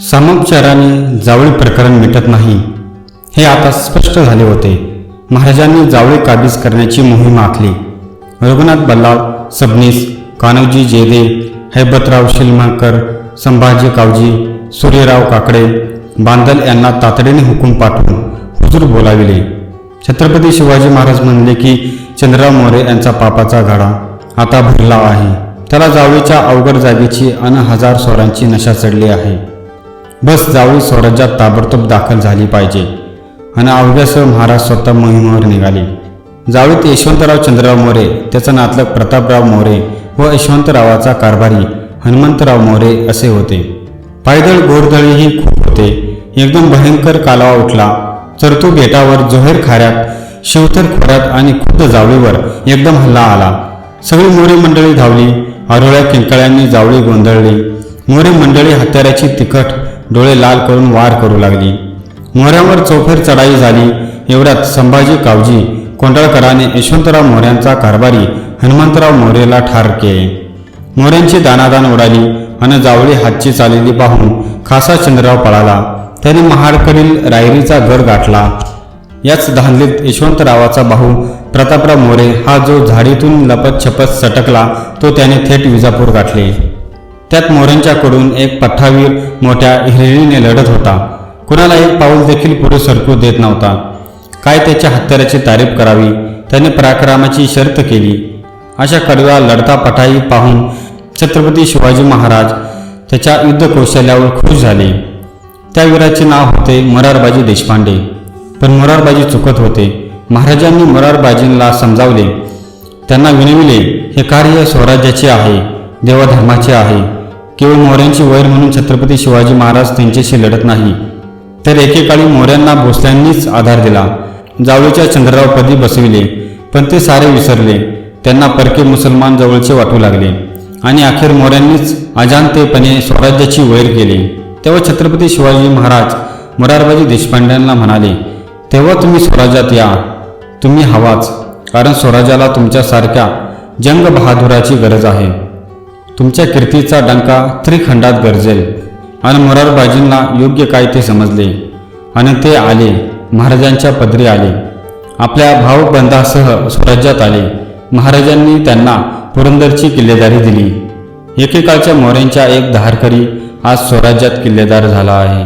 सामोपचाराने जावळी प्रकरण मिटत नाही हे आता स्पष्ट झाले होते. महाराजांनी जावळी काबीज करण्याची मोहीम आखली. रघुनाथ बल्लाळ सबनीस, कान्होजी जेदे, हैबतराव शिलमाकर, संभाजी कावजी, सूर्यराव काकडे, बांदल यांना तातडीने हुकूम पाठवून हुजूर बोलाविले. छत्रपती शिवाजी महाराज म्हणले की चंद्रराव मोरे यांचा पापाचा गाडा आता भरला आहे. त्याला जावळीच्या अवघड जागेची अन हजार स्वरांची नशा चढली आहे. बस जावळी स्वराज्यात ताबडतोब दाखल झाली पाहिजे. आणि अवघ्यासह महाराज स्वतः मोहिमेवर निघाले. जावळीत यशवंतराव चंद्रराव मोरे, त्याचा नातलग प्रतापराव मोरे व यशवंतरावाचा कारभारी हनुमंतराव मोरे असे होते. पायदळ घोडदळीही खूप होते. एकदम भयंकर कालवा उठला. चरतू बेटावर, जोहेर खाऱ्यात, शिवथर खोऱ्यात आणि खुद्द जावळीवर एकदम हल्ला आला. सगळी मोरे मंडळी धावली. आरोळ्या किंकाळ्यांनी जावळी गोंधळली. मोरे मंडळी हत्याराची तिखट डोळे लाल करून वार करू लागली. मोऱ्यांवर चौफेर चढाई झाली. एवढ्यात संभाजी कावजी कोंडाळकराने यशवंतराव मोऱ्यांचा कारभारी हनुमंतराव मोरेला ठार केले. मोऱ्यांची दानादान उडाली आणि जावळी हातची चाललेली पाहून खासा चंद्रराव पळाला. त्याने महाडकडील रायरीचा गड गाठला. याच धांदलीत यशवंतरावाचा भाऊ प्रतापराव मोरे हा जो झाडीतून लपत छपत सटकला तो त्याने थेट विजापूर गाठले. त्यात मोऱ्यांच्याकडून एक पठ्ठावीर मोठ्या हिरिरीने लढत होता. कुणाला एक पाऊल देखील पुढे सरकू देत नव्हता. काय त्याच्या हत्याराची तारीफ करावी. त्याने पराक्रमाची शर्त केली. अशा कडव्या लढता पठाई पाहून छत्रपती शिवाजी महाराज त्याच्या युद्ध कौशल्यावर खुश झाले. त्या वीराचे नाव होते मोरारबाजी देशपांडे. पण मोरारबाजी चुकत होते. महाराजांनी मोरारबाजींना समजावले. त्यांना विनविले, हे कार्य स्वराज्याचे आहे, देवधर्माचे आहे. केवळ मोऱ्यांची वैर म्हणून छत्रपती शिवाजी महाराज त्यांच्याशी लढत नाही, तर एकेकाळी मोऱ्यांना भोसल्यांनीच आधार दिला. जावळीच्या चंद्ररावपदी बसविले. पण ते सारे विसरले. त्यांना परके मुसलमान जवळचे वाटू लागले आणि अखेर मोऱ्यांनीच अजाणतेपणे स्वराज्याची वैर केली. तेव्हा छत्रपती शिवाजी महाराज मोरारबाजी देशपांड्यांना म्हणाले, तेव्हा तुम्ही स्वराज्यात या. तुम्ही हवाच, कारण स्वराज्याला तुमच्यासारख्या जंग बहादुराची गरज आहे. तुमच्या कीर्तीचा डंका त्रिखंडात गरजेल. आणि मोरारबाजींना योग्य काय ते समजले आणि ते आले. महाराजांच्या पदरी आले. आपल्या भावबंधासह स्वराज्यात आले. महाराजांनी त्यांना पुरंदरची किल्लेदारी दिली. एकेकाळच्या मोऱ्यांच्या एक धारकरी आज स्वराज्यात किल्लेदार झाला आहे.